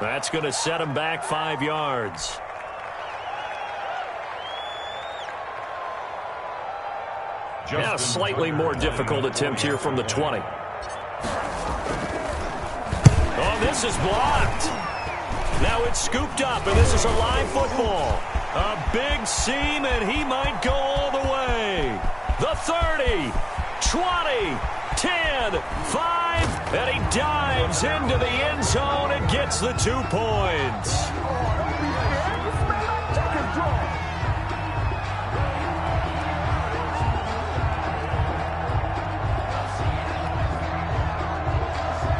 That's going to set him back 5 yards. Now a slightly more difficult attempt here from the 20. Oh, this is blocked. Now it's scooped up, and this is a live football. A big seam, and he might go all the way. The 30, 20, 10, 5, and he dives into the end zone and gets the 2 points.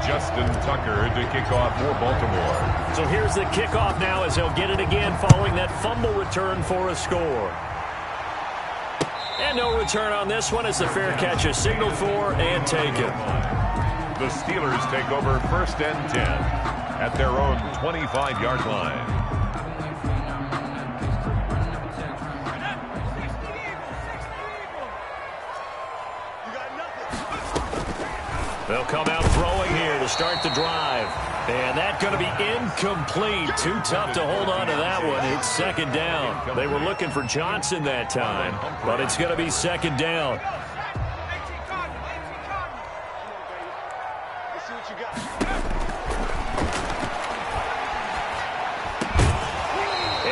Justin Tucker to kick off for Baltimore. So here's the kickoff now as they'll get it again following that fumble return for a score. And no return on this one as the fair catch is signaled for and taken. The Steelers take over 1st and 10 at their own 25-yard line. They'll come out throwing here to start the drive. And that's going to be incomplete. Too tough to hold on to that one. It's 2nd down. They were looking for Johnson that time, but it's going to be 2nd down.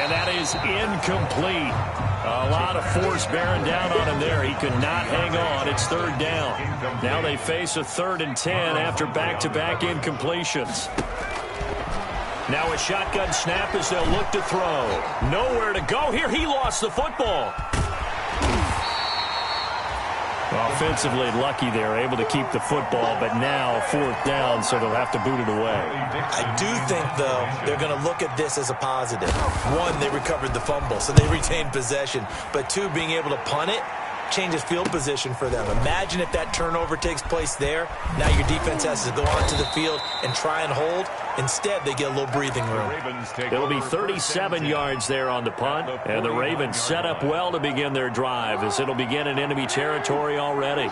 And that is incomplete. A lot of force bearing down on him there. He could not hang on. It's 3rd down. Now they face a 3rd and 10 after back-to-back incompletions. Now a shotgun snap as they'll look to throw. Nowhere to go here. He lost the football. Offensively lucky they're able to keep the football, but now 4th down, so they'll have to boot it away. I do think, though, they're going to look at this as a positive. 1, they recovered the fumble, so they retained possession. But 2, being able to punt it changes field position for them. Imagine if that turnover takes place there. Now your defense has to go onto the field and try and hold. Instead, they get a little breathing room. It'll be 37 yards there on the punt, and the Ravens set up well to begin their drive as it'll begin in enemy territory already.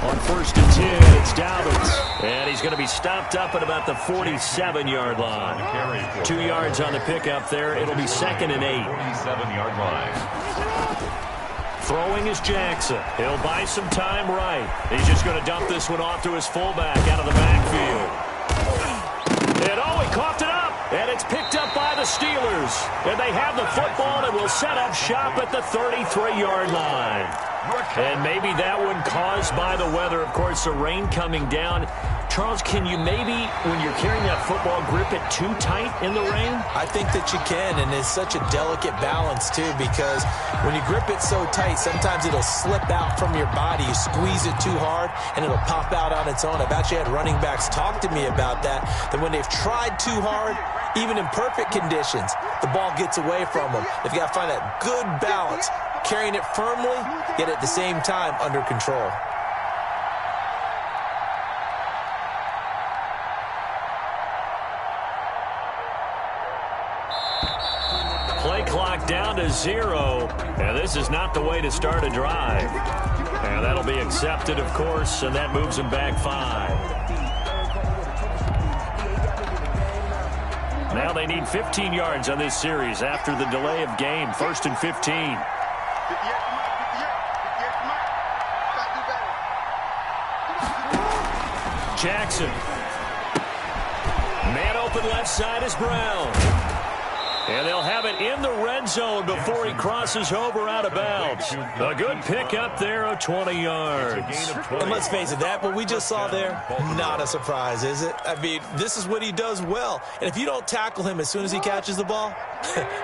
On 1st and 10, it's Dobbins. And he's going to be stopped up at about the 47-yard line. 2 yards on the pickup there. It'll be 2nd and 8. 47-yard line. Throwing is Jackson. He'll buy some time right. He's just going to dump this one off to his fullback out of the backfield. And he coughed it up. And it's picked up by the Steelers. And they have the football and will set up shop at the 33-yard line. And maybe that one caused by the weather. Of course, the rain coming down. Charles, can you maybe, when you're carrying that football, grip it too tight in the rain? I think that you can, and it's such a delicate balance, too, because when you grip it so tight, sometimes it'll slip out from your body. You squeeze it too hard, and it'll pop out on its own. I've actually had running backs talk to me about that when they've tried too hard, even in perfect conditions, the ball gets away from them. They've got to find that good balance, carrying it firmly, yet at the same time under control. Play clock down to 0, and this is not the way to start a drive. And that'll be accepted, of course, and that moves them back 5. Now they need 15 yards on this series after the delay of game. 1st and 15. Jackson. Man open left side is Brown. And they'll have it in the red zone before he crosses over out of bounds. A good pick up there of 20 yards. And let's face it, that what we just saw there, not a surprise, is it? I mean, this is what he does well. And if you don't tackle him as soon as he catches the ball,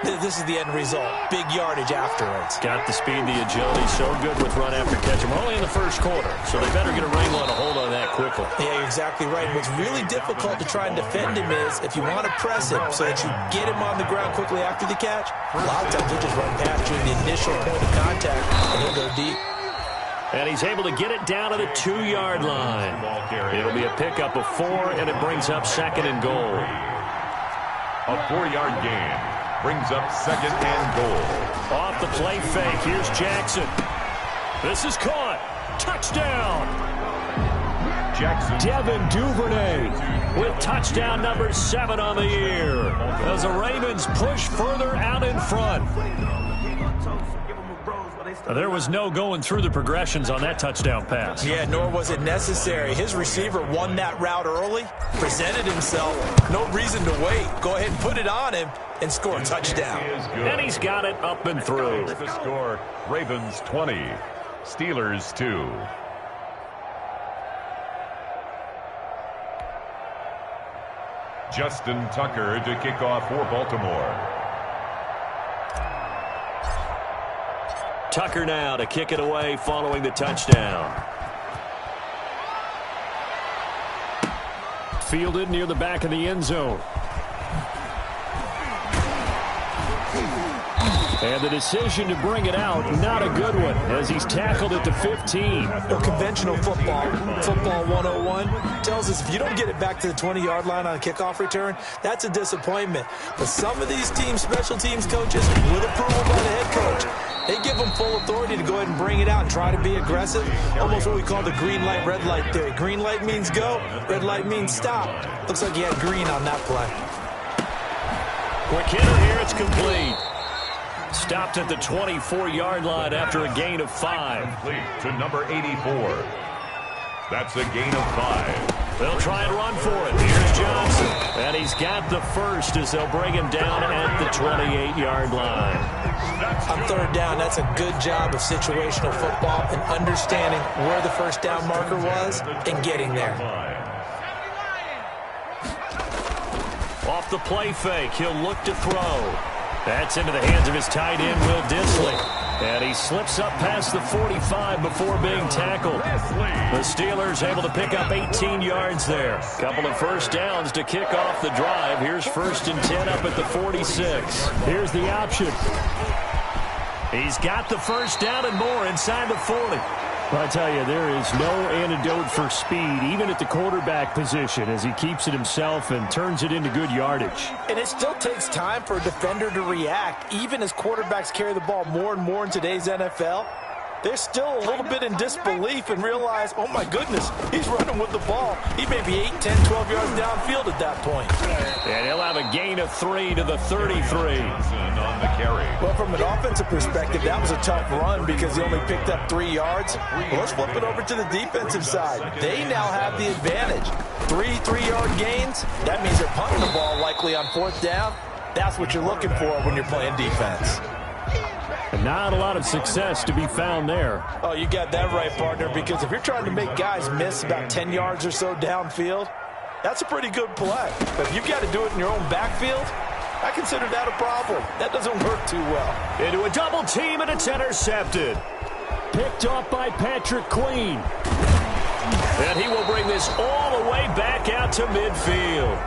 this is the end result. Big yardage afterwards. Got the speed, the agility, so good with run after catch. We're only in the 1st quarter, so they better get a wrangle and a hold on that quickly. Yeah, you're exactly right. What's really difficult to try and defend him is if you want to press him so that you get him on the ground quickly after the catch, a lot of times he'll just run past you in the initial point of contact, and he'll go deep. And he's able to get it down to the 2-yard line. It'll be a pickup of 4, and it brings up 2nd and goal. A 4-yard gain brings up 2nd and goal. Off the play fake, here's Jackson. This is caught. Touchdown. Devin Duvernay with touchdown number 7 on the year as the Ravens push further out in front. There was no going through the progressions on that touchdown pass. Yeah, nor was it necessary. His receiver won that route early, presented himself, no reason to wait. Go ahead and put it on him and score a touchdown. And he's got it up and through. The score, Ravens 20, Steelers 2. Justin Tucker to kick off for Baltimore. Tucker now to kick it away following the touchdown. Fielded near the back of the end zone. And the decision to bring it out, not a good one, as he's tackled at the 15. Well, conventional football 101, tells us if you don't get it back to the 20-yard line on a kickoff return, that's a disappointment. But some of these teams, special teams coaches, with approval by the head coach, they give them full authority to go ahead and bring it out and try to be aggressive, almost what we call the green light, red light theory. Green light means go, red light means stop. Looks like he had green on that play. Quick hitter here, it's complete. Stopped at the 24-yard line after a gain of 5. Complete to number 84. That's a gain of 5. They'll try and run for it. Here's Johnson. And he's got the first as they'll bring him down at the 28-yard line. On third down, that's a good job of situational football and understanding where the first down marker was and getting there. Off the play fake, he'll look to throw. That's into the hands of his tight end, Will Dissly. And he slips up past the 45 before being tackled. The Steelers able to pick up 18 yards there. Couple of first downs to kick off the drive. Here's 1st and 10 up at the 46. Here's the option. He's got the first down and more inside the 40. Well, I tell you, there is no antidote for speed, even at the quarterback position, as he keeps it himself and turns it into good yardage. And it still takes time for a defender to react, even as quarterbacks carry the ball more and more in today's NFL. They're still a little bit in disbelief and realize, oh my goodness, he's running with the ball. He may be 8, 10, 12 yards downfield at that point. And he'll have a gain of 3 to the 33. On the carry. Well, from an offensive perspective, that was a tough run because he only picked up 3 yards. Well, let's flip it over to the defensive side. They now have the advantage. 3 3-yard gains. That means they're punting the ball likely on 4th down. That's what you're looking for when you're playing defense. And not a lot of success to be found there. Oh, you got that right, partner, because if you're trying to make guys miss about 10 yards or so downfield, that's a pretty good play. But if you've got to do it in your own backfield, I consider that a problem. That doesn't work too well. Into a double team, and it's intercepted. Picked off by Patrick Queen. And he will bring this all the way back out to midfield.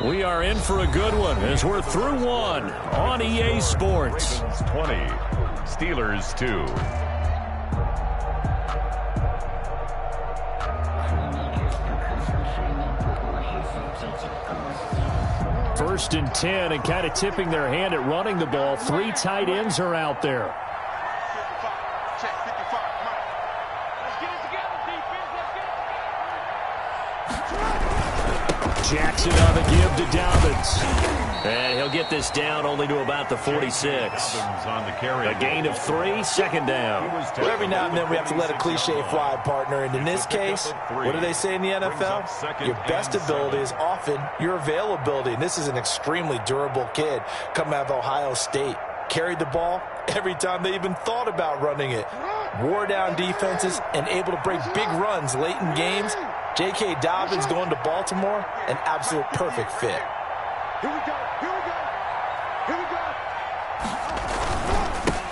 We are in for a good one as we're through one on EA Sports. Ravens 20, Steelers 2. First and 10, and kind of tipping their hand at running the ball. 3 tight ends are out there. Jackson on the give to Dobbins. And he'll get this down only to about the 46. On the carry. A gain of 3, 2nd down. Well, every now and then we have to let a cliche fly, partner. And in this case, what do they say in the NFL? Your best ability is often your availability. And this is an extremely durable kid coming out of Ohio State. Carried the ball every time they even thought about running it. Wore down defenses and able to break big runs late in games. J.K. Dobbins going to Baltimore, an absolute perfect fit. Here we go.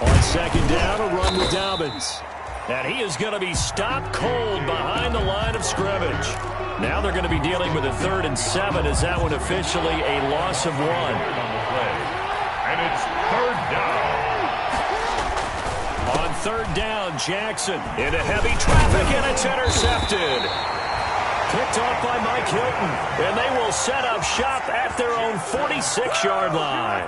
On 2nd down, a run with Dobbins. And he is going to be stopped cold behind the line of scrimmage. Now they're going to be dealing with a 3rd and 7 as that one officially a loss of 1. And it's 3rd down. On 3rd down, Jackson into heavy traffic, and it's intercepted. Picked off by Mike Hilton, and they will set up shop at their own 46-yard line.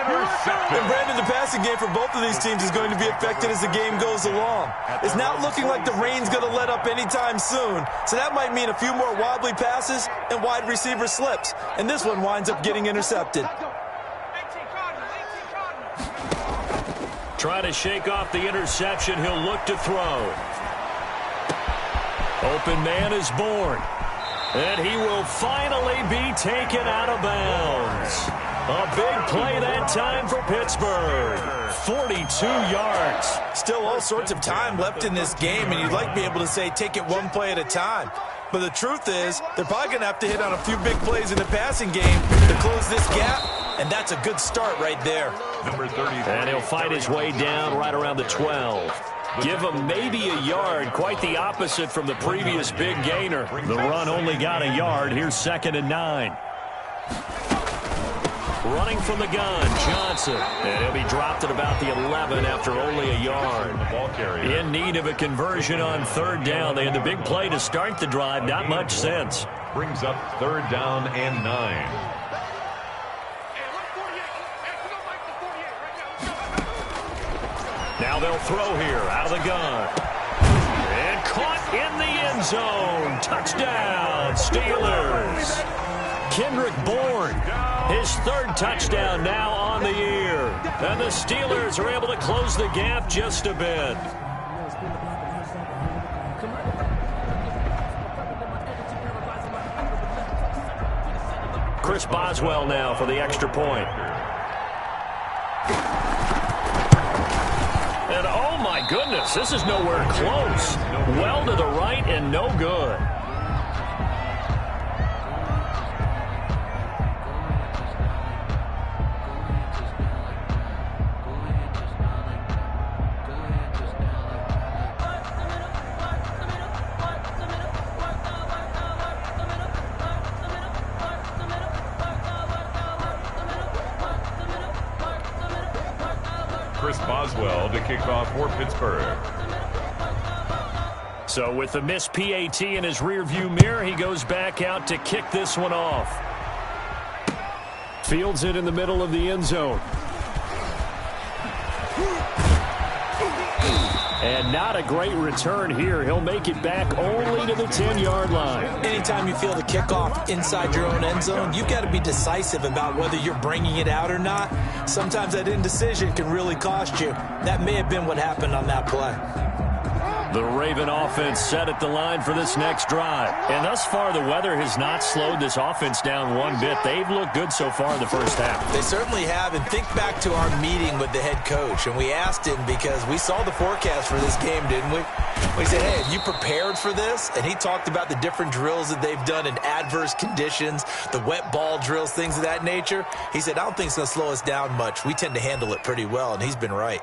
Intercepted. And Brandon, the passing game for both of these teams is going to be affected as the game goes along. It's not looking like the rain's going to let up anytime soon, so that might mean a few more wobbly passes and wide receiver slips. And this one winds up getting intercepted. Trying to shake off the interception, he'll look to throw. Open man is born. And he will finally be taken out of bounds. A big play that time for Pittsburgh. 42 yards. Still all sorts of time left in this game, and you'd like to be able to say take it one play at a time. But the truth is, they're probably going to have to hit on a few big plays in the passing game to close this gap, and that's a good start right there. Number 30. And he'll fight his way down right around the 12. Give him maybe a yard, quite the opposite from the previous big gainer. The run only got a yard. Here's 2nd and 9. Running from the gun, Johnson. And he'll be dropped at about the 11 after only a yard. In need of a conversion on 3rd down. They had the big play to start the drive. Not much sense. Brings up 3rd down and 9. Now they'll throw here out of the gun. And caught in the end zone. Touchdown, Steelers. Kendrick Bourne, his 3rd touchdown now on the year. And the Steelers are able to close the gap just a bit. Chris Boswell now for the extra point. And oh my goodness, this is nowhere close. Well to the right and no good. Chris Boswell to kick off for Pittsburgh. So with the missed PAT in his rearview mirror, he goes back out to kick this one off. Fields it in the middle of the end zone. And not a great return here. He'll make it back only to the 10-yard line. Anytime you feel the kickoff inside your own end zone, you've got to be decisive about whether you're bringing it out or not. Sometimes that indecision can really cost you. That may have been what happened on that play. The Raven offense set at the line for this next drive. And thus far, the weather has not slowed this offense down one bit. They've looked good so far in the first half. They certainly have. And think back to our meeting with the head coach. And we asked him because we saw the forecast for this game, didn't we? We said, hey, have you prepared for this? And he talked about the different drills that they've done in adverse conditions, the wet ball drills, things of that nature. He said, I don't think it's going to slow us down much. We tend to handle it pretty well, and he's been right.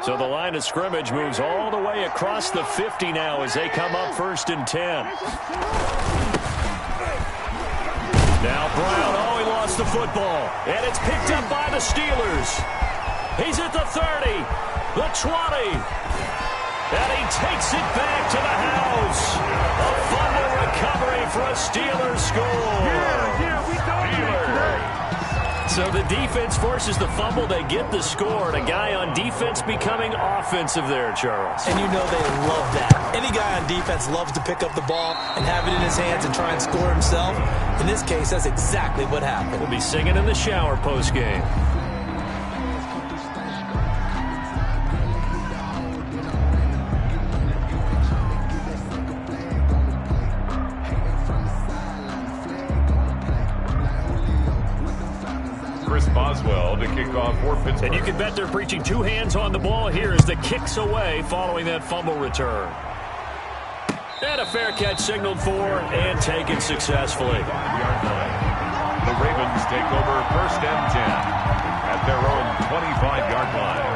So the line of scrimmage moves all the way across the 50 now as they come up 1st and 10. Now Brown, oh, he lost the football. And it's picked up by the Steelers. He's at the 30, the 20. And he takes it back to the house. A fumble recovery for a Steelers score. we Steelers. So the defense forces the fumble. They get the score. And a guy on defense becoming offensive there, Charles. And you know they love that. Any guy on defense loves to pick up the ball and have it in his hands and try and score himself. In this case, that's exactly what happened. We'll be singing in the shower post-game. Boswell to kick off for Pittsburgh. And you can bet they're preaching two hands on the ball here as the kick's away following that fumble return. And a fair catch signaled for and taken successfully. The Ravens take over 1st and 10 at their own 25-yard line.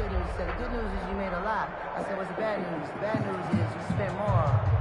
good news. He said, the good news is you made a lot. I said, what's the bad news? The bad news is you spent more.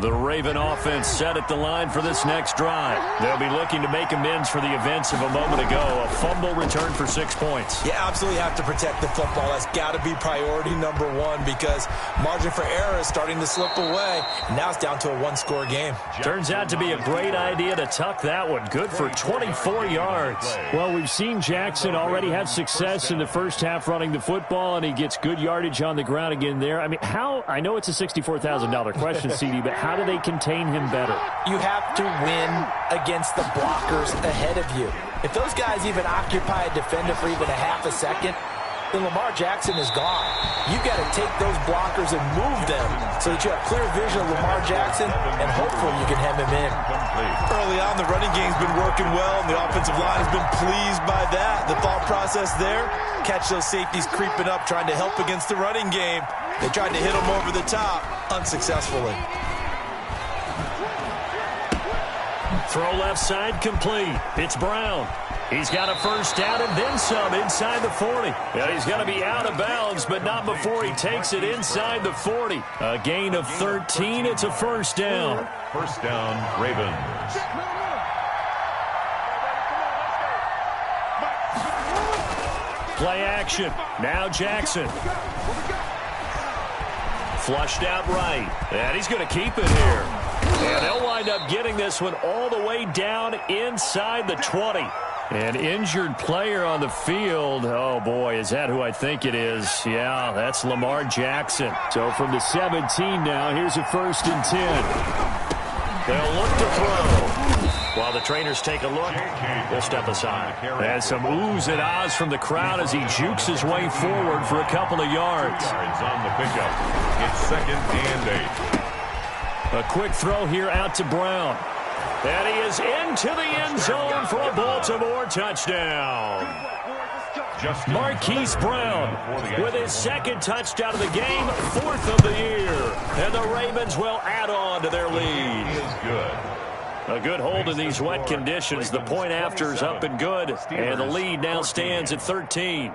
The Raven offense set at the line for this next drive. They'll be looking to make amends for the events of a moment ago. A fumble return for 6 points. You absolutely have to protect the football. That's got to be priority number one because margin for error is starting to slip away. And now it's down to a one-score game. Turns out to be a great idea to tuck that one. Good for 24 yards. Well, we've seen Jackson already have success in the first half running the football, and he gets good yardage on the ground again there. I mean, I know it's a $64,000 question, CD, but how do they contain him better? You have to win against the blockers ahead of you. If those guys even occupy a defender for even a half a second, then Lamar Jackson is gone. You've got to take those blockers and move them so that you have clear vision of Lamar Jackson, and hopefully you can hem him in. Early on, the running game's been working well, and the offensive line has been pleased by that. The thought process there, catch those safeties creeping up, trying to help against the running game. They tried to hit them over the top, unsuccessfully. Throw left side complete. It's Brown. He's got a first down and then some inside the 40. Yeah, he's going to be out of bounds, but not before he takes it inside the 40. A gain of 13. It's a first down. First down, Ravens. Play action. Now Jackson. Flushed out right. And he's going to keep it here. And they'll wind up getting this one all the way down inside the 20. An injured player on the field. Oh, boy, is that who I think it is? Yeah, that's Lamar Jackson. So from the 17 now, here's a first and 10. They'll look to throw. While the trainers take a look, we'll step aside. And some oohs and ahs from the crowd as he jukes his way forward for a couple of yards. On the pickup. It's second and 8. A quick throw here out to Brown. And he is into the end zone for a Baltimore touchdown. Marquise Brown with his second touchdown of the game, 4th of the year. And the Ravens will add on to their lead. He is good. A good hold in these wet conditions. The point after is up and good. And the lead now stands at 13.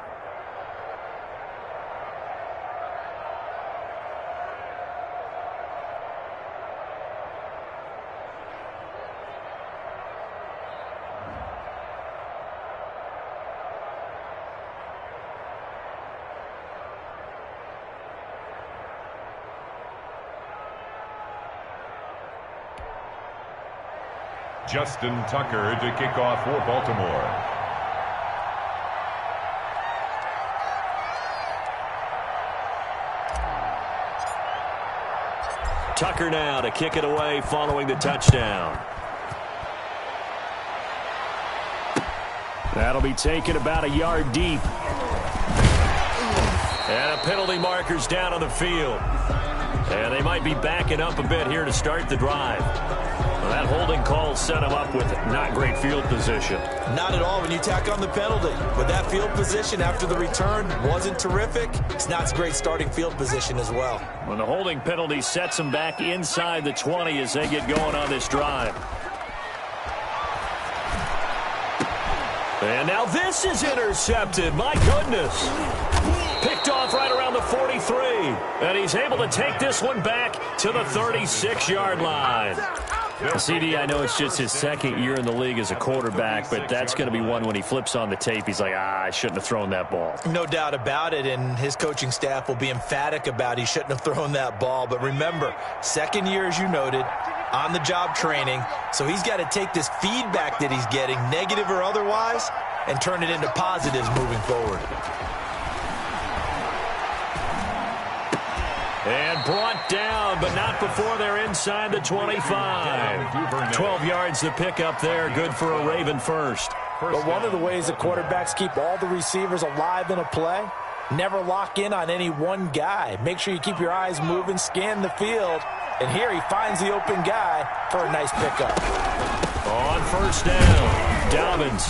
Justin Tucker to kick off for Baltimore. Tucker now to kick it away following the touchdown. That'll be taken about a yard deep. And a penalty marker's down on the field. And they might be backing up a bit here to start the drive. Well, that holding call set him up with not great field position. Not at all when you tack on the penalty. But that field position after the return wasn't terrific. It's not great starting field position as well. When the holding penalty sets them back inside the 20 as they get going on this drive. And now this is intercepted. My goodness. Picked off right around the 43. And he's able to take this one back to the 36-yard line. CD, I know it's just his second year in the league as a quarterback, but that's going to be one when he flips on the tape. He's like, I shouldn't have thrown that ball. No doubt about it, and his coaching staff will be emphatic about he shouldn't have thrown that ball. But remember, second year, as you noted, on-the-job training, so he's got to take this feedback that he's getting, negative or otherwise, and turn it into positives moving forward. And brought down, but not before they're inside the 25. 12 yards to pick up there. Good for a Raven first. But one of the ways the quarterbacks keep all the receivers alive in a play, never lock in on any one guy. Make sure you keep your eyes moving, scan the field. And here he finds the open guy for a nice pickup. On first down, Dobbins.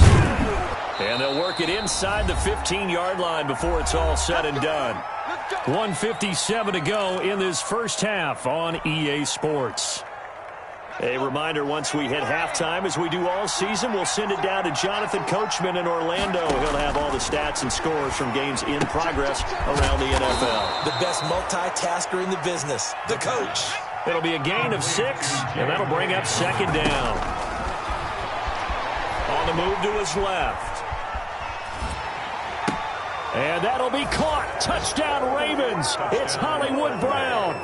And they'll work it inside the 15-yard line before it's all said and done. 1:57 to go in this first half on EA Sports. A reminder, once we hit halftime, as we do all season, we'll send it down to Jonathan Coachman in Orlando. He'll have all the stats and scores from games in progress around the NFL. The best multitasker in the business, the coach. It'll be a gain of 6, and that'll bring up second down. On the move to his left. And that'll be caught. Touchdown, Ravens. It's Hollywood Brown.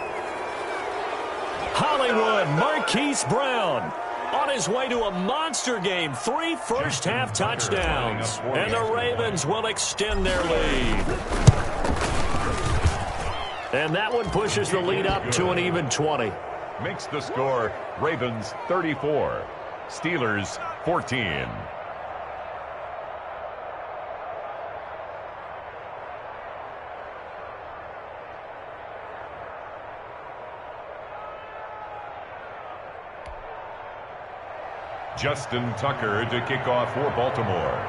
Hollywood, Marquise Brown, on his way to a monster game. 3 first-half touchdowns. And the Ravens will extend their lead. And that one pushes the lead up to an even 20. Makes the score Ravens 34, Steelers 14. Justin Tucker to kick off for Baltimore.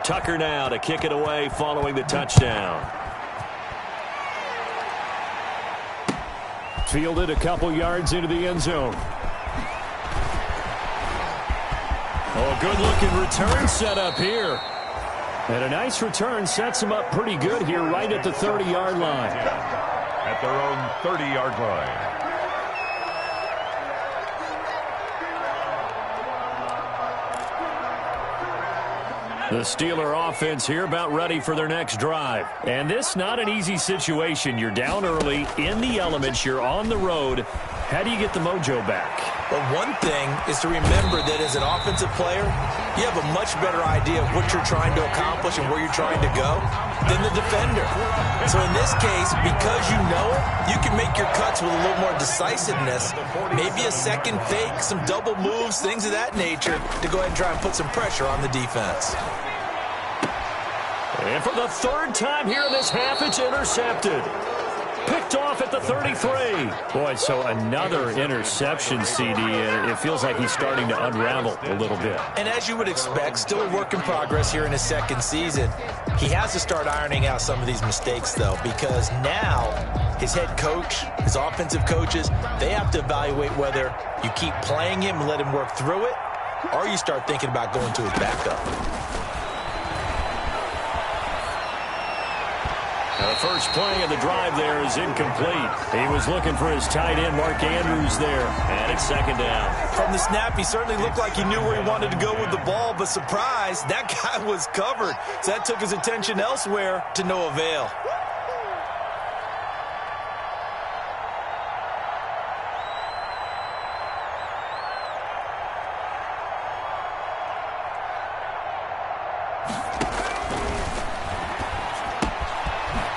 Tucker now to kick it away following the touchdown. Fielded a couple yards into the end zone. Oh, good-looking return set up here. And a nice return sets him up pretty good here right at the 30-yard line. At their own 30-yard line. The Steeler offense here about ready for their next drive. And this not an easy situation. You're down early, in the elements, you're on the road. How do you get the mojo back? Well, one thing is to remember that as an offensive player, you have a much better idea of what you're trying to accomplish and where you're trying to go than the defender. So in this case, because you know it, you can make your cuts with a little more decisiveness, maybe a second fake, some double moves, things of that nature, to go ahead and try and put some pressure on the defense. And for the 3rd time here in this half, it's intercepted. Picked off at the 33. Boy, so another interception, CD. It feels like he's starting to unravel a little bit. And as you would expect, still a work in progress here in his 2nd season. He has to start ironing out some of these mistakes, though, because now his head coach, his offensive coaches, they have to evaluate whether you keep playing him and let him work through it, or you start thinking about going to his backup. Now the first play of the drive there is incomplete. He was looking for his tight end, Mark Andrews, there. And it's 2nd down. From the snap, he certainly looked like he knew where he wanted to go with the ball, but surprise, that guy was covered. So that took his attention elsewhere to no avail.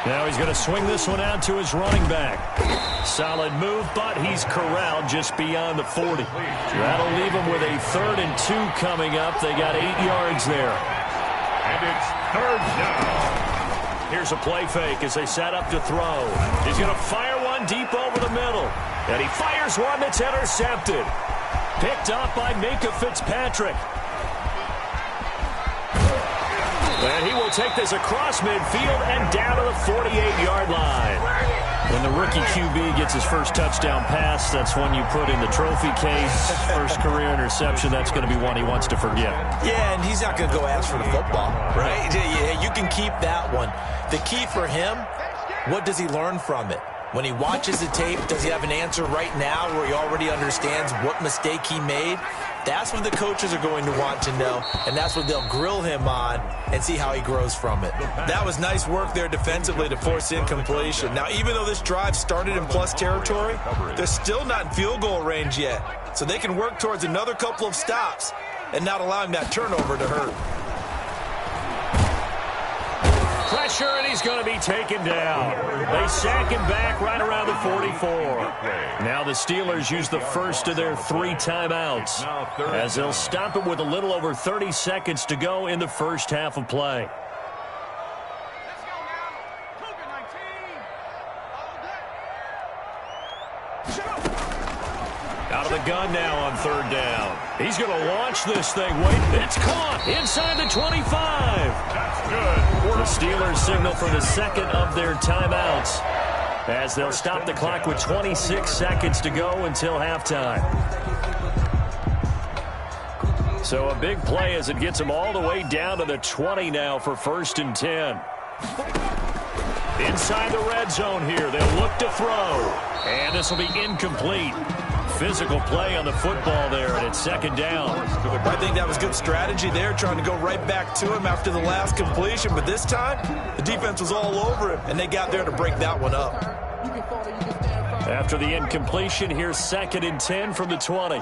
Now he's going to swing this one out to his running back. Solid move, but he's corralled just beyond the 40. That'll leave him with a 3rd and 2 coming up. They got 8 yards there. And it's 3rd down. Here's a play fake as they set up to throw. He's going to fire one deep over the middle. And he fires one that's intercepted. Picked off by Minka Fitzpatrick. And he will take this across midfield and down to the 48-yard line. When the rookie QB gets his first touchdown pass, that's when you put in the trophy case. First career interception, that's going to be one he wants to forget. Yeah, and he's not going to go ask for the football, right? Yeah, you can keep that one. The key for him, what does he learn from it? When he watches the tape, does he have an answer right now where he already understands what mistake he made? That's what the coaches are going to want to know, and that's what they'll grill him on and see how he grows from it. That was nice work there defensively to force incompletion. Now, even though this drive started in plus territory, they're still not in field goal range yet, so they can work towards another couple of stops and not allowing that turnover to hurt. Pressure, and he's going to be taken down. They sack him back right around the 44. Now the Steelers use the first of their 3 timeouts as they'll stop it with a little over 30 seconds to go in the first half of play. Out of the gun now on 3rd down. He's going to launch this thing. Wait, it's caught inside the 25. That's good. The Steelers signal for the 2nd of their timeouts. as they'll stop the clock with 26 seconds to go until halftime. So a big play as it gets them all the way down to the 20 now for 1st and 10. Inside the red zone here, they'll look to throw. And this will be incomplete. Physical play on the football there, and it's 2nd down. I think that was good strategy there, trying to go right back to him after the last completion. But this time, the defense was all over him, and they got there to break that one up. After the incompletion, here's 2nd and 10 from the 20.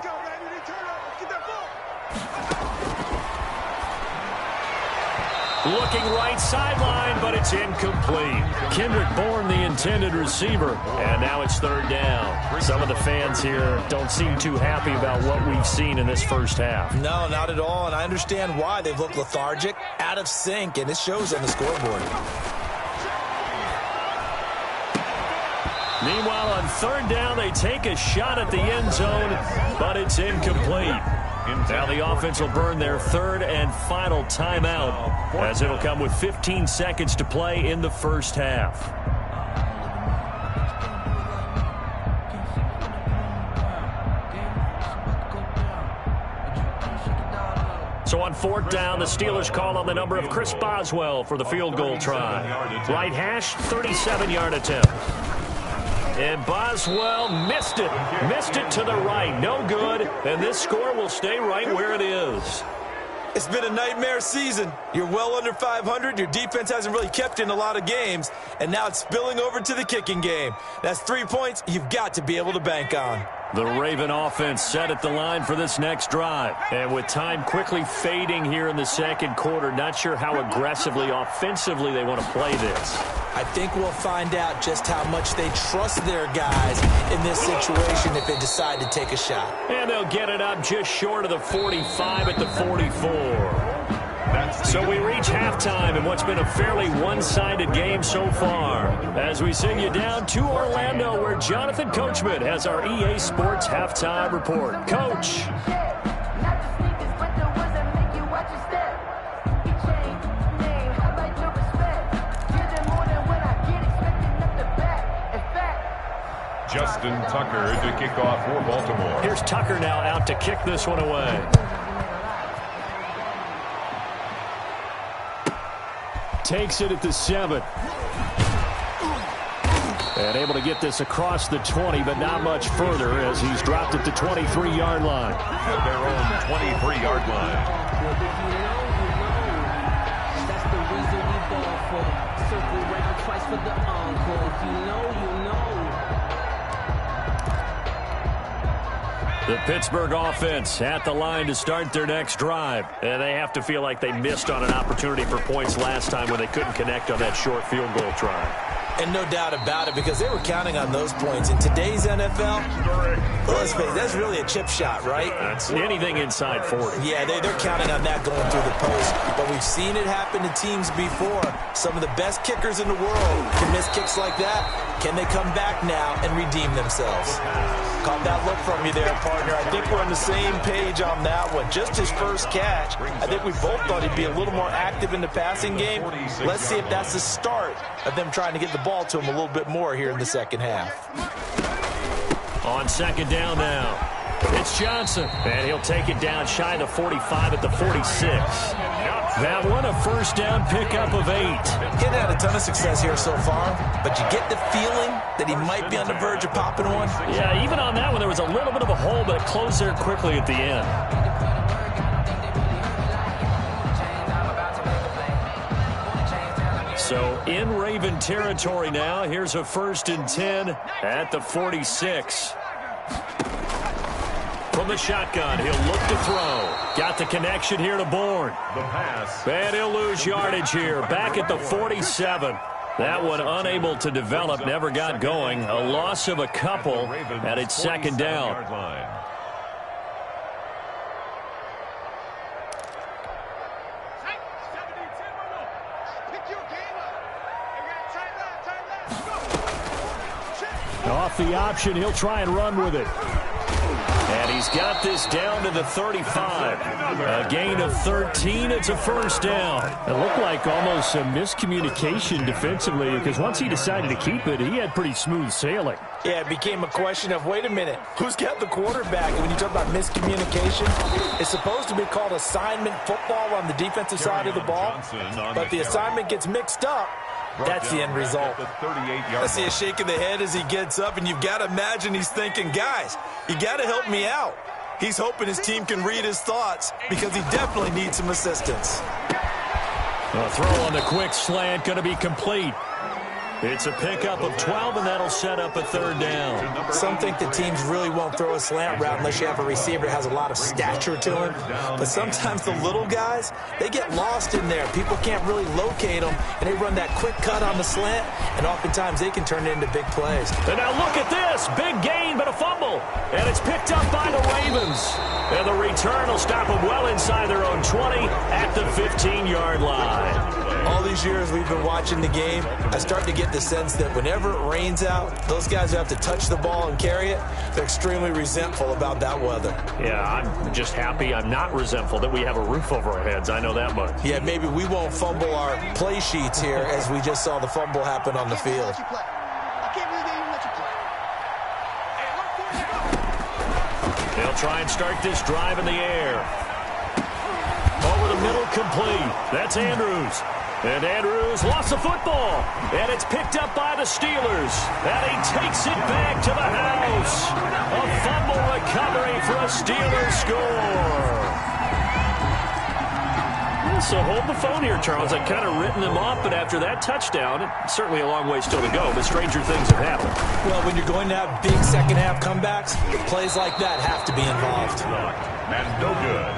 Looking right sideline, but it's incomplete. Kendrick Bourne, the intended receiver. And now it's 3rd down. Some of the fans here don't seem too happy about what we've seen in this first half. No, not at all. And I understand why. They've looked lethargic, out of sync, and it shows on the scoreboard. Meanwhile, on 3rd down, they take a shot at the end zone, but it's incomplete. Now the offense will burn their 3rd and final timeout, as it'll come with 15 seconds to play in the first half. So on 4th down, the Steelers call on the number of Chris Boswell for the field goal try. Right hash, 37-yard attempt. And Boswell missed it. Missed it to the right. No good. And this score will stay right where it is. It's been a nightmare season. You're well under 500. Your defense hasn't really kept in a lot of games. And now it's spilling over to the kicking game. That's 3 points you've got to be able to bank on. The Raven offense set at the line for this next drive. And with time quickly fading here in the 2nd quarter, not sure how aggressively, offensively they want to play this. I think we'll find out just how much they trust their guys in this situation if they decide to take a shot. And they'll get it up just short of the 45 at the 44. So we reach halftime in what's been a fairly one-sided game so far, as we send you down to Orlando, where Jonathan Coachman has our EA Sports halftime report. Coach. Justin Tucker to kick off for Baltimore. Here's Tucker now out to kick this one away. Takes it at the 7. And able to get this across the 20, but not much further as he's dropped at the 23-yard line. At their own 23-yard line. That's the reason we ball for. Circle round twice for the encore. You know. The Pittsburgh offense at the line to start their next drive. And they have to feel like they missed on an opportunity for points last time when they couldn't connect on that short field goal try. And no doubt about it, because they were counting on those points. In today's NFL, let's face it, that's really a chip shot, right? That's anything inside 40. Yeah, they're counting on that going through the post. But we've seen it happen to teams before. Some of the best kickers in the world can miss kicks like that. Can they come back now and redeem themselves? Caught that look from you there, partner. I think we're on the same page on that one. Just his first catch. I think we both thought he'd be a little more active in the passing game. Let's see if that's the start of them trying to get the ball to him a little bit more here in the second half. On 2nd down now, it's Johnson. And he'll take it down shy of the 45 at the 46. That one a first down pickup of 8. He's had a ton of success here so far, but you get the feeling that he might be on the verge of popping one. Yeah, even on that one, there was a little bit of a hole, but it closed there quickly at the end. So in Raven territory now, here's a 1st and 10 at the 46. From the shotgun, he'll look to throw. Got the connection here to Bourne. The pass. And he'll lose yardage here, back at the 47. That one unable to develop, never got going. A loss of a couple, and it's 2nd down. Off the option, he'll try and run with it. And He's got this down to the 35. A gain of 13. It's a first down. It looked like almost a miscommunication defensively because once he decided to keep it, he had pretty smooth sailing. Yeah, it became a question of, wait a minute, who's got the quarterback? And when you talk about miscommunication, it's supposed to be called assignment football on the defensive side of the ball. But the assignment gets mixed up. That's the end result. I see a shake of the head as he gets up, and you've got to imagine he's thinking, guys, you got to help me out. He's hoping his team can read his thoughts because he definitely needs some assistance. A throw on the quick slant going to be complete. It's a pickup of 12, and that'll set up a third down. Some think that teams really won't throw a slant route unless you have a receiver that has a lot of stature to him. But sometimes the little guys, they get lost in there. People can't really locate them, and they run that quick cut on the slant, and oftentimes they can turn it into big plays. And now look at this. Big gain, but a fumble. And it's picked up by the Ravens. And the return will stop them well inside their own 20 at the 15-yard line. All these years we've been watching the game, I start to get the sense that whenever it rains out, those guys who have to touch the ball and carry it, they're extremely resentful about that weather. Yeah, I'm just happy I'm not resentful that we have a roof over our heads. I know that much. Yeah, maybe we won't fumble our play sheets here as we just saw the fumble happen on the field. They'll try and start this drive in the air. Over the middle, complete. That's Andrews. And Andrews lost the football. And it's picked up by the Steelers. And he takes it back to the house. A fumble recovery for a Steelers score. So hold the phone here, Charles. I've kind of written them off, but after that touchdown, it's certainly a long way still to go, but stranger things have happened. Well, when you're going to have big second-half comebacks, plays like that have to be involved. And no good.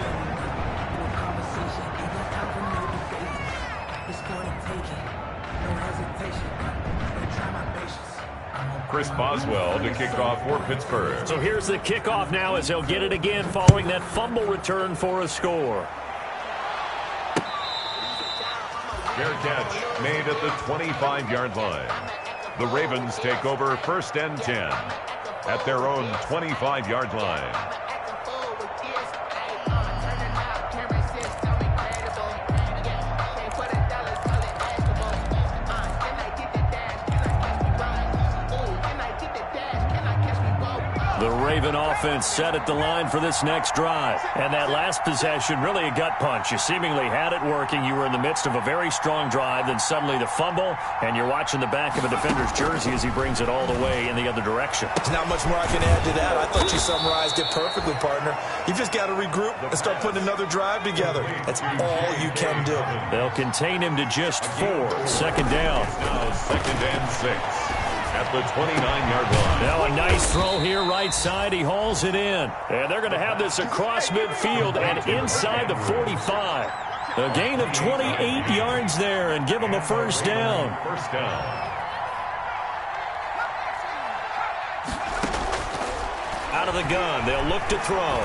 Chris Boswell to kick off for Pittsburgh. So here's the kickoff now as they'll get it again following that fumble return for a score. Fair catch made at the 25-yard line. The Ravens take over 1st and 10 at their own 25-yard line. The Raven offense set at the line for this next drive. And that last possession, really a gut punch. You seemingly had it working. You were in the midst of a very strong drive. Then suddenly the fumble, and you're watching the back of a defender's jersey as he brings it all the way in the other direction. There's not much more I can add to that. I thought you summarized it perfectly, partner. You've just got to regroup and start putting another drive together. That's all you can do. They'll contain him to just 4. 2nd down. Now 2nd and 6. At the 29-yard line. Now a nice throw here right side. He hauls it in. And they're going to have this across midfield and inside the 45. A gain of 28 yards there and give them a first down. First down. Out of the gun. They'll look to throw.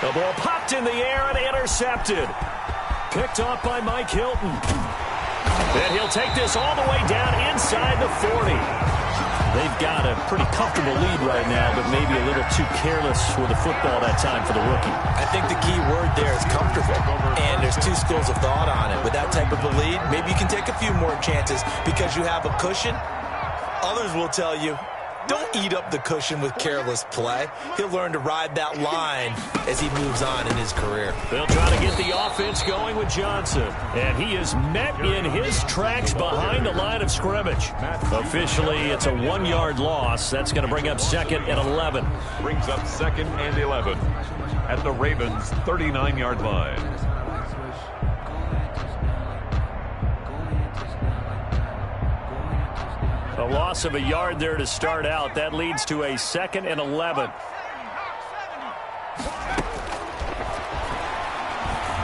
The ball popped in the air and intercepted. Picked off by Mike Hilton. And he'll take this all the way down inside the 40. They've got a pretty comfortable lead right now, but maybe a little too careless with the football that time for the rookie. I think the key word there is comfortable, and there's two schools of thought on it. With that type of a lead, maybe you can take a few more chances because you have a cushion. Others will tell you, don't eat up the cushion with careless play. He'll learn to ride that line as he moves on in his career. They'll try to get the offense going with Johnson. And he is met in his tracks behind the line of scrimmage. Officially, it's a 1-yard loss. That's going to bring up 2nd and 11. Brings up 2nd and 11 at the Ravens' 39-yard line. A loss of a yard there to start out. That leads to a 2nd and 11.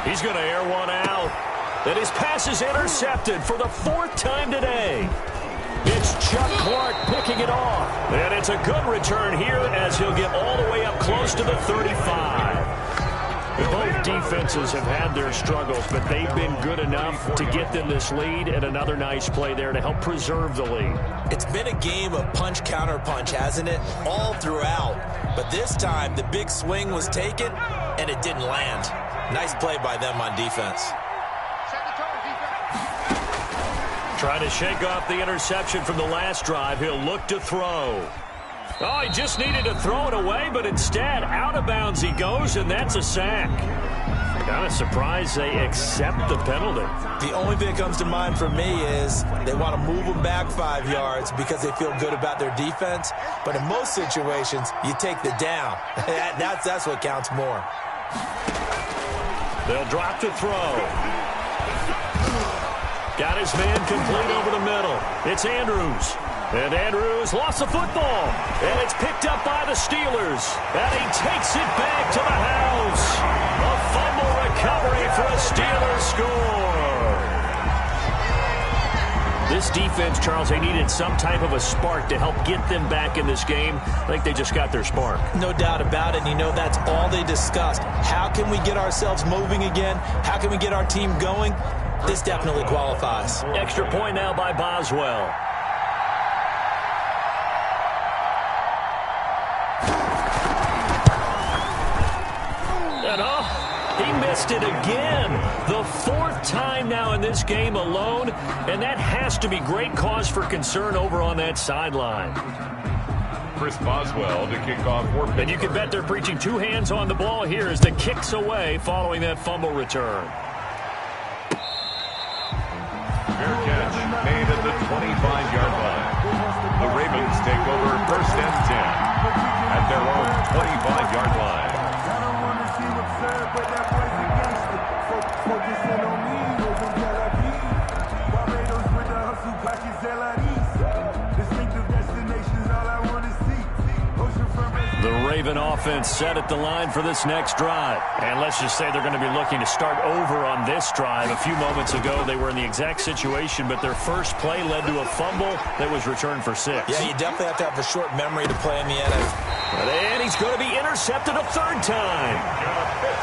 He's going to air one out. And his pass is intercepted for the 4th time today. It's Chuck Clark picking it off. And it's a good return here as he'll get all the way up close to the 35. Both defenses have had their struggles, but they've been good enough to get them this lead, and another nice play there to help preserve the lead. It's been a game of punch-counter-punch, hasn't it? All throughout. But this time, the big swing was taken, and it didn't land. Nice play by them on defense. Trying to shake off the interception from the last drive. He'll look to throw. Oh, he just needed to throw it away, but instead, out of bounds he goes, and that's a sack. Kind of surprised they accept the penalty. The only thing that comes to mind for me is they want to move them back 5 yards because they feel good about their defense. But in most situations, you take the down. That's what counts more. They'll drop to throw. Got his man complete over the middle. It's Andrews. And Andrews lost the football. And it's picked up by the Steelers. And he takes it back to the house. A fumble recovery for a Steelers score. This defense, Charles, they needed some type of a spark to help get them back in this game. I think they just got their spark. No doubt about it. And you know, that's all they discussed. How can we get ourselves moving again? How can we get our team going? This definitely qualifies. Extra point now by Boswell. And he missed it again. The 4th time now in this game alone, and that has to be great cause for concern over on that sideline. Chris Boswell to kick off for Pittsburgh. And you can bet they're preaching 2 hands on the ball here as the kick's away following that fumble return. Fair catch made at the 25-yard line. The Ravens take over 1st and 10 at their own 25-yard line. The Raven offense set at the line for this next drive. And let's just say they're going to be looking to start over on this drive. A few moments ago, they were in the exact situation, but their first play led to a fumble that was returned for 6. Yeah, you definitely have to have a short memory to play in the NFL. And he's going to be intercepted a 3rd time.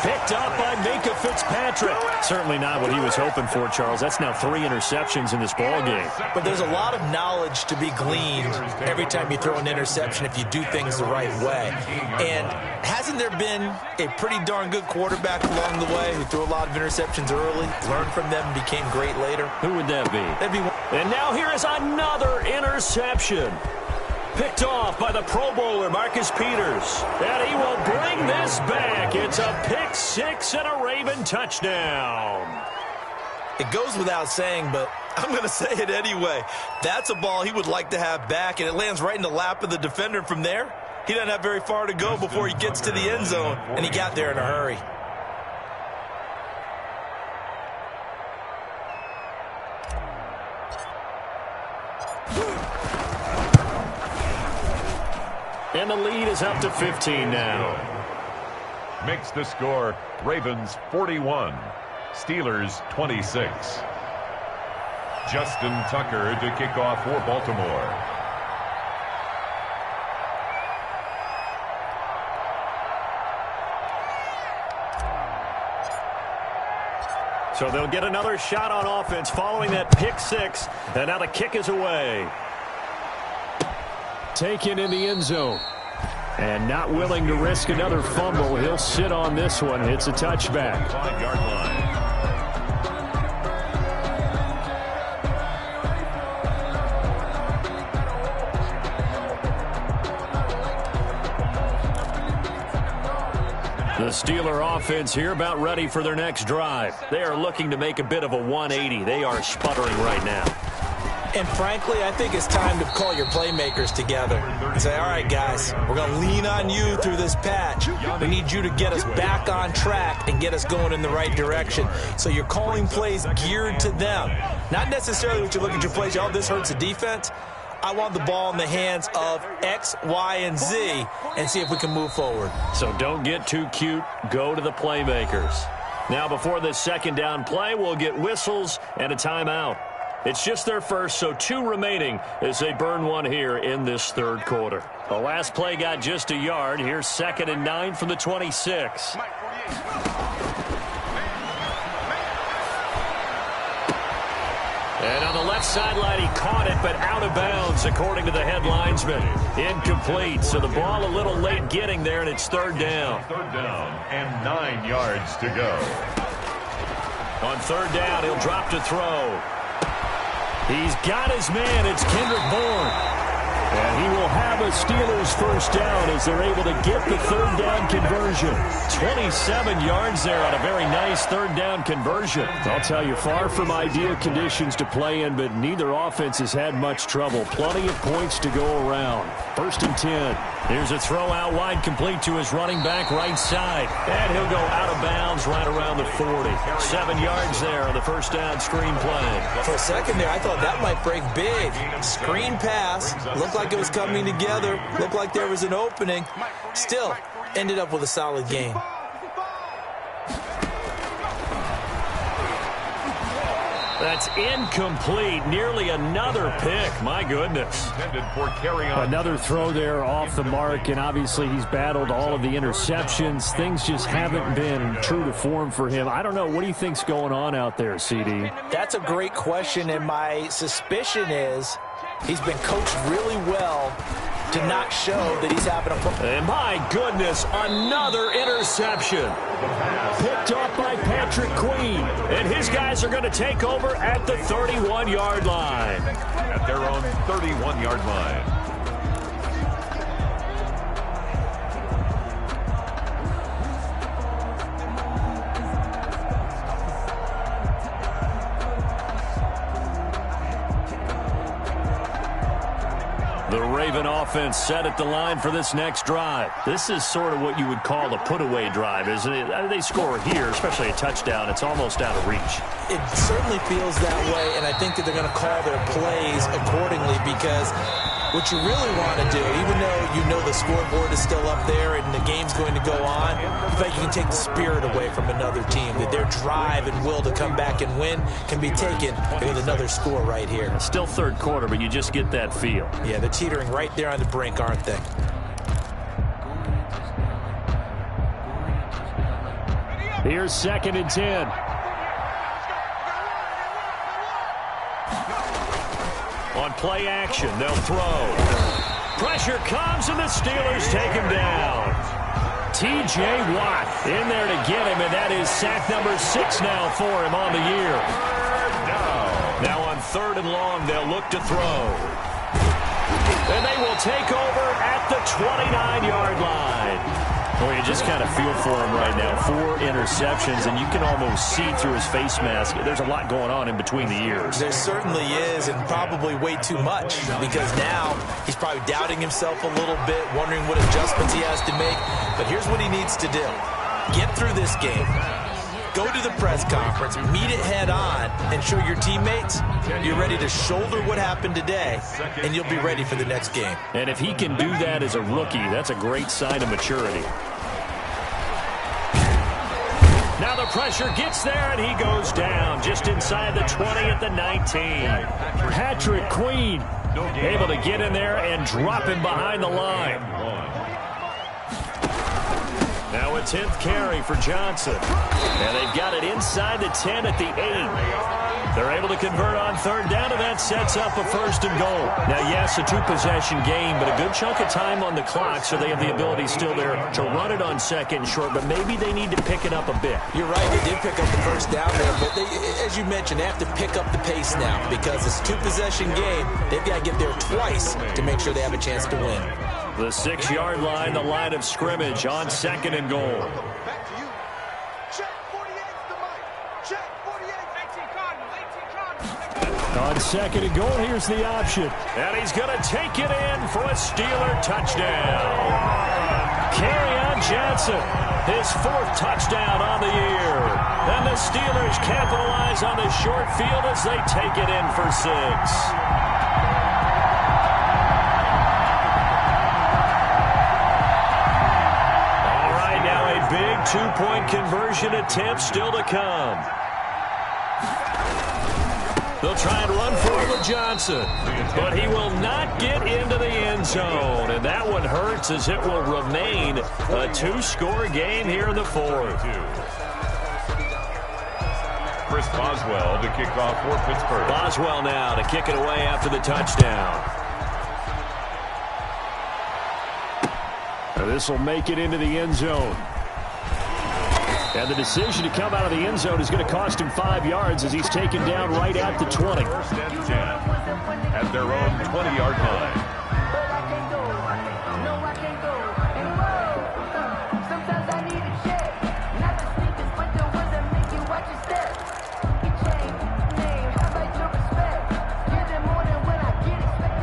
Picked up by Minka Fitzpatrick. Certainly not what he was hoping for, Charles. That's now 3 interceptions in this ball game. But there's a lot of knowledge to be gleaned every time you throw an interception if you do things the right way. And hasn't there been a pretty darn good quarterback along the way who threw a lot of interceptions early, learned from them, and became great later? Who would that be? That'd be one. And now here is another interception. Picked off by the Pro Bowler, Marcus Peters. And he will bring this back. It's a pick 6 and a Raven touchdown. It goes without saying, but I'm going to say it anyway. That's a ball he would like to have back, and it lands right in the lap of the defender. From there, he doesn't have very far to go before he gets to the end zone, and he got there in a hurry. And the lead is up to 15 now. Makes the score Ravens 41, Steelers 26. Justin Tucker to kick off for Baltimore. So they'll get another shot on offense following that pick 6. And now the kick is away. Taken in the end zone. And not willing to risk another fumble. He'll sit on this one. It's a touchback. 5-yard line. The Steeler offense here about ready for their next drive. They are looking to make a bit of a 180. They are sputtering right now. And frankly, I think it's time to call your playmakers together and say, all right, guys, we're going to lean on you through this patch. We need you to get us back on track and get us going in the right direction. So you're calling plays geared to them. Not necessarily what you look at your plays, oh, this hurts the defense. I want the ball in the hands of X, Y, and Z and see if we can move forward. So don't get too cute. Go to the playmakers. Now, before this second down play, we'll get whistles and a timeout. It's just their first, so 2 remaining as they burn one here in this third quarter. The last play got just a yard. Here's 2nd and 9 from the 26. And on the left sideline, he caught it, but out of bounds, according to the head linesman. Incomplete, so the ball a little late getting there, and it's third down. Third down and 9 yards to go. On third down, he'll drop to throw. He's got his man. It's Kendrick Bourne. And he will have a Steelers first down as they're able to get the third down conversion. 27 yards there on a very nice third down conversion. I'll tell you, far from ideal conditions to play in, but neither offense has had much trouble. Plenty of points to go around. First and 10. Here's a throw out wide, complete to his running back right side. And he'll go out of bounds right around the 40. 7 yards there on the first down screen play. For a second there, I thought that might break big. Screen pass. Looked like it was coming together. Looked like there was an opening. Still, ended up with a solid game. That's incomplete. Nearly another pick. My goodness. Another throw there off the mark, and obviously he's battled all of the interceptions. Things just haven't been true to form for him. I don't know. What do you think's going on out there, CD? That's a great question, and my suspicion is he's been coached really well to not show that he's having a problem. And my goodness, another interception. Picked up by Patrick Queen. And his guys are going to take over at the 31-yard line. At their own 31-yard line. The Raven offense set at the line for this next drive. This is sort of what you would call a put-away drive, isn't it? They score here, especially a touchdown. It's almost out of reach. It certainly feels that way, and I think that they're going to call their plays accordingly because what you really want to do, even though you know the scoreboard is still up there and the game's going to go on, in fact, you can take the spirit away from another team, that their drive and will to come back and win can be taken with another score right here. Still third quarter, but you just get that feel. Yeah, they're teetering right there on the brink, aren't they? Here's second and 10. On play action, they'll throw. Pressure comes, and the Steelers take him down. T.J. Watt in there to get him, and that is sack number 6 now for him on the year. Now on third and long, they'll look to throw. And they will take over at the 29-yard line. Well, you just kind of feel for him right now. 4 interceptions, and you can almost see through his face mask. There's a lot going on in between the ears. There certainly is, and probably way too much, because now he's probably doubting himself a little bit, wondering what adjustments he has to make. But here's what he needs to do. Get through this game. Go to the press conference, meet it head on, and show your teammates you're ready to shoulder what happened today, and you'll be ready for the next game. And if he can do that as a rookie, that's a great sign of maturity. Now the pressure gets there, and he goes down just inside the 20 at the 19. Patrick Queen able to get in there and drop him behind the line. Now a 10th carry for Johnson. And they've got it inside the 10 at the 8. They're able to convert on third down, and that sets up a first and goal. Now, yes, a 2-possession game, but a good chunk of time on the clock, so they have the ability still there to run it on second and short, but maybe they need to pick it up a bit. You're right, they did pick up the first down there, but they, as you mentioned, they have to pick up the pace now because it's a 2-possession game. They've got to get there twice to make sure they have a chance to win. The 6-yard line, the line of scrimmage on second and goal. Back to you. Check 48 the mic. Check 48. 18 Cardinals. On second and goal, here's the option. And he's going to take it in for a Steeler touchdown. Kerryon Johnson, his 4th touchdown on the year. And the Steelers capitalize on the short field as they take it in for 6. Big 2-point conversion attempt still to come. They'll try and run for it with Johnson, but he will not get into the end zone, and that one hurts as it will remain a 2-score game here in the 4th. Chris Boswell to kick off for Pittsburgh. Boswell now to kick it away after the touchdown. This will make it into the end zone. And the decision to come out of the end zone is going to cost him 5 yards as he's taken down right at the 20. First and 10 at their own 20-yard line.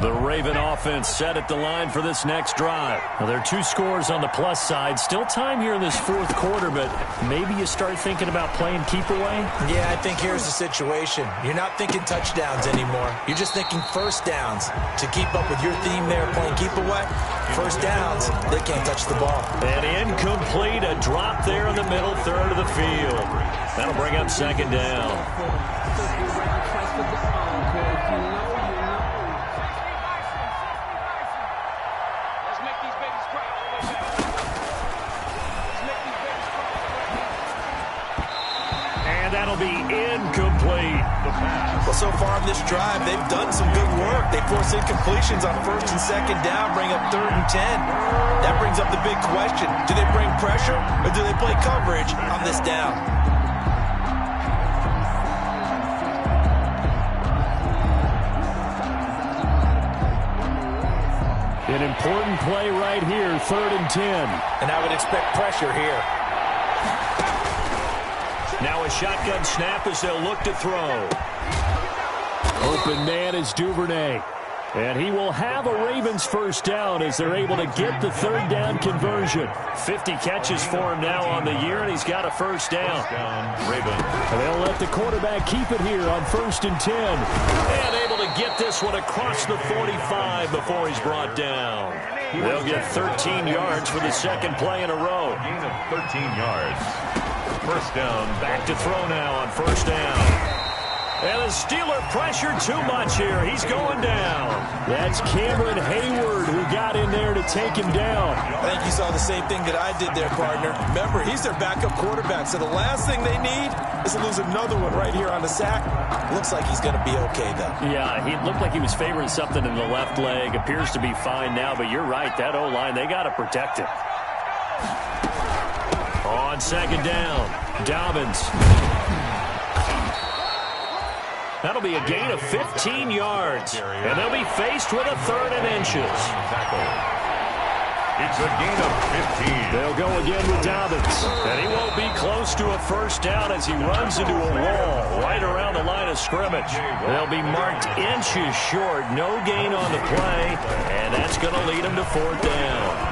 The Raven offense set at the line for this next drive. Well, there are 2 scores on the plus side. Still time here in this fourth quarter, but maybe you start thinking about playing keep away? Yeah, I think here's the situation. You're not thinking touchdowns anymore. You're just thinking first downs. To keep up with your theme there, playing keep away, first downs, they can't touch the ball. And incomplete, a drop there in the middle third of the field. That'll bring up second down. That'll be incomplete. Well, so far in this drive, they've done some good work. They force incompletions on first and second down, bring up 3rd and 10. That brings up the big question. Do they bring pressure or do they play coverage on this down? An important play right here, 3rd and 10. And I would expect pressure here. Now a shotgun snap as they'll look to throw. Open man is Duvernay. And he will have a Ravens first down as they're able to get the 3rd down conversion. 50 catches for him now on the year, and he's got a first down. Ravens. And they'll let the quarterback keep it here on 1st and 10. And able to get this one across the 45 before he's brought down. They'll get 13 yards for the second play in a row. Gain of 13 yards. First down. Back to throw now on first down. And the Steeler pressure too much here. He's going down. That's Cameron Hayward who got in there to take him down. I think you saw the same thing that I did there, partner. Remember, he's their backup quarterback, so the last thing they need is to lose another one right here on the sack. Looks like he's going to be okay, though. Yeah, he looked like he was favoring something in the left leg. Appears to be fine now, but you're right. That O-line, they got to protect him. On second down, Dobbins. That'll be a gain of 15 yards. And they'll be faced with a 3rd and inches. It's a gain of 15. They'll go again with Dobbins. And he won't be close to a first down as he runs into a wall right around the line of scrimmage. They'll be marked inches short. No gain on the play. And that's going to lead him to 4th down.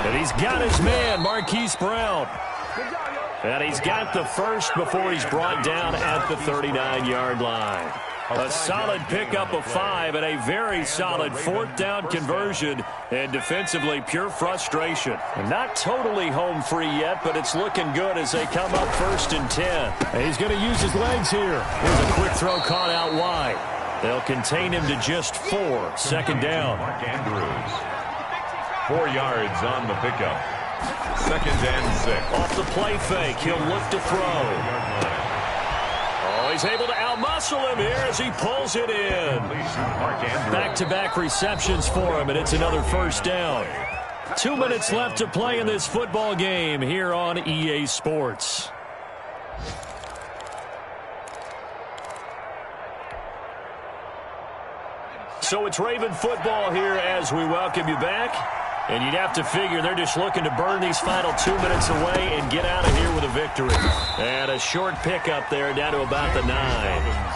And he's got his man, Marquise Brown. And he's got the first before he's brought down at the 39-yard line. A solid pickup of 5 and a very solid 4th down conversion. And defensively, pure frustration. And not totally home free yet, but it's looking good as they come up 1st and 10. And he's going to use his legs here. Here's a quick throw caught out wide. They'll contain him to just 4. Second down. Mark Andrews. 4 yards on the pickup. 2nd and 6. Off the play fake, he'll look to throw. Oh, he's able to outmuscle him here as he pulls it in. Back-to-back receptions for him, and it's another first down. 2 minutes left to play in this football game here on EA Sports. So it's Raven football here as we welcome you back. And you'd have to figure they're just looking to burn these final 2 minutes away and get out of here with a victory. And a short pickup there down to about the 9.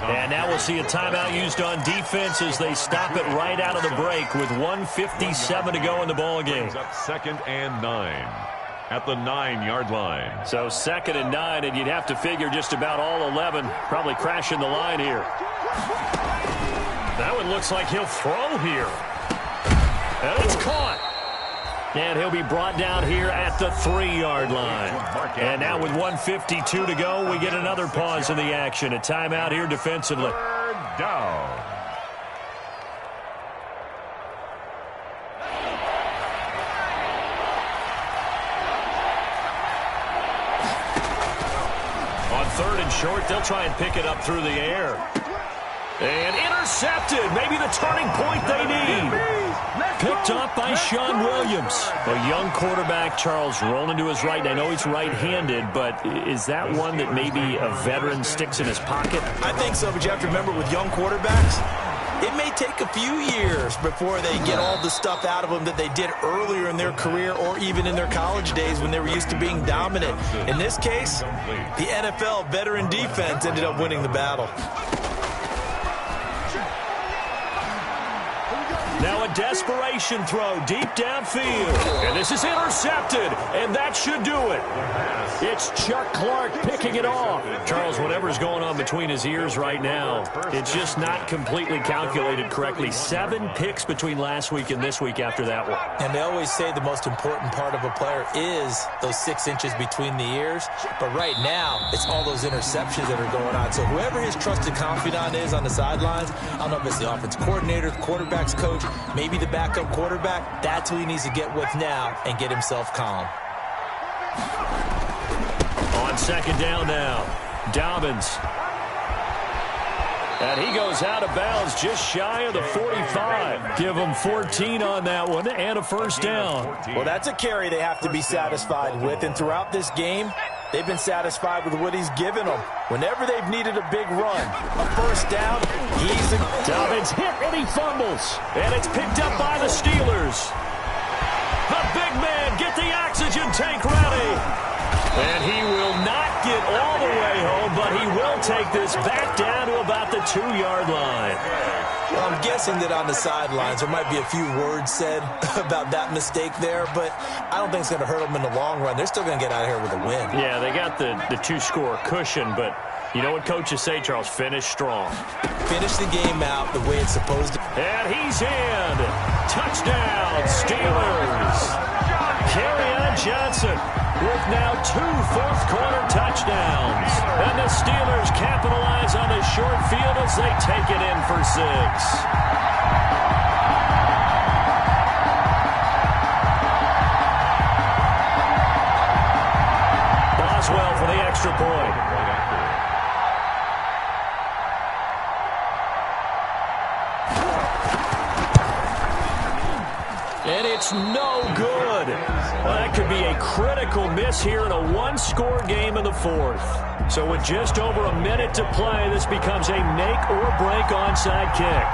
And now we'll see a timeout used on defense as they stop it right out of the break with 1:57 to go in the ball game. 2nd and 9 at the 9-yard line. So 2nd and 9, and you'd have to figure just about all 11 probably crashing the line here. That one looks like he'll throw here. And it's caught. And he'll be brought down here at the 3-yard line. And now with 1:52 to go, we get another pause in the action. A timeout here defensively. 3rd down. On 3rd and short. They'll try and pick it up through the air. And intercepted. Maybe the turning point they need. Picked up by Sean Williams. A young quarterback, Charles, rolling to his right. And I know he's right-handed, but is that one that maybe a veteran sticks in his pocket? I think so, but you have to remember with young quarterbacks, it may take a few years before they get all the stuff out of them that they did earlier in their career or even in their college days when they were used to being dominant. In this case, the NFL veteran defense ended up winning the battle. Now a desperation throw deep downfield. And this is intercepted, and that should do it. It's Chuck Clark picking it off. Charles, whatever's going on between his ears right now, it's just not completely calculated correctly. 7 picks between last week and this week after that one. And they always say the most important part of a player is those 6 inches between the ears. But right now, it's all those interceptions that are going on. So whoever his trusted confidant is on the sidelines, I don't know if it's the offense coordinator, the quarterback's coach, maybe the backup quarterback, that's who he needs to get with now and get himself calm. On 2nd down now, Dobbins. And he goes out of bounds just shy of the 45. Give him 14 on that one and a 1st down. Well, that's a carry they have to be satisfied with. And throughout this game, they've been satisfied with what he's given them. Whenever they've needed a big run, a 1st down, he's Dobbins hit and he fumbles. And it's picked up by the Steelers. The big man, get the oxygen tank ready. And he will not get all the way home, but he will take this back down to about the 2-yard line. Well, I'm guessing that on the sidelines there might be a few words said about that mistake there, but I don't think it's going to hurt them in the long run. They're still going to get out of here with a win. Yeah, they got the 2-score cushion, but you know what coaches say, Charles? Finish strong. Finish the game out the way it's supposed to. And he's in. Touchdown, Steelers. Kerryon Johnson with now 2 fourth-quarter touchdowns. And the Steelers capitalize on this short field as they take it in for 6. Boswell for the extra point. And it's no good. Well, that could be a critical miss here in a 1-score game in the 4th. So with just over a minute to play, this becomes a make-or-break onside kick.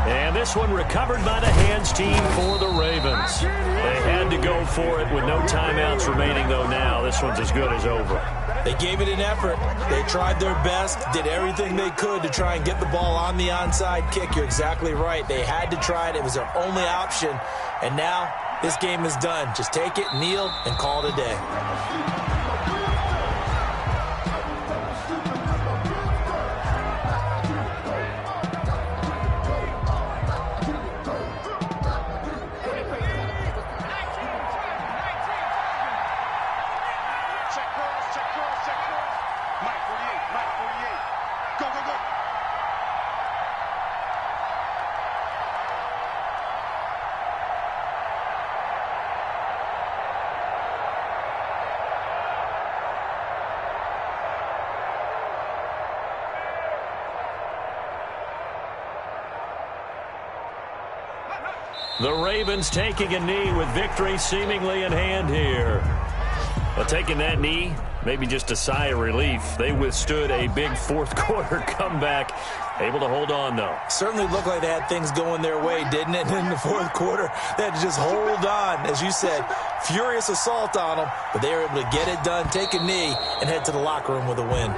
And this one recovered by the hands team for the Ravens. They had to go for it with no timeouts remaining, though, now. This one's as good as over. They gave it an effort. They tried their best, did everything they could to try and get the ball on the onside kick. You're exactly right. They had to try it. It was their only option. And now this game is done. Just take it, kneel, and call it a day. The Ravens taking a knee with victory seemingly in hand here. But taking that knee, maybe just a sigh of relief. They withstood a big 4th-quarter comeback. Able to hold on, though. Certainly looked like they had things going their way, didn't it? And in the 4th quarter, they had to just hold on. As you said, furious assault on them, but they were able to get it done, take a knee, and head to the locker room with a win.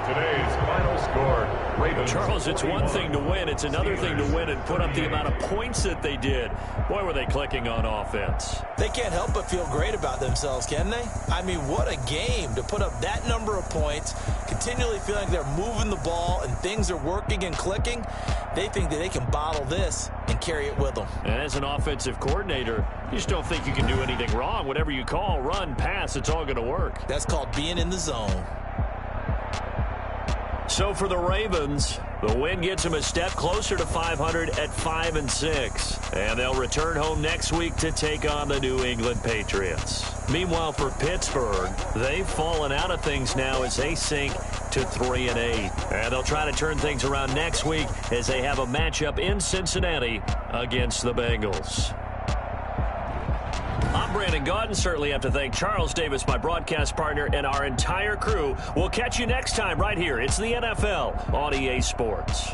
Today's final score, Ravens. Charles, it's one thing to win. It's another thing to win and put up the amount of points that they did. Boy, were they clicking on offense. They can't help but feel great about themselves, can they? I mean, what a game to put up that number of points, continually feeling like they're moving the ball and things are working and clicking. They think that they can bottle this and carry it with them. And as an offensive coordinator, you just don't think you can do anything wrong. Whatever you call, run, pass, it's all going to work. That's called being in the zone. So for the Ravens, the win gets them a step closer to 500 at 5-6. And they'll return home next week to take on the New England Patriots. Meanwhile, for Pittsburgh, they've fallen out of things now as they sink to 3-8. And they'll try to turn things around next week as they have a matchup in Cincinnati against the Bengals. I'm Brandon Gaudin. Certainly have to thank Charles Davis, my broadcast partner, and our entire crew. We'll catch you next time right here. It's the NFL on EA Sports.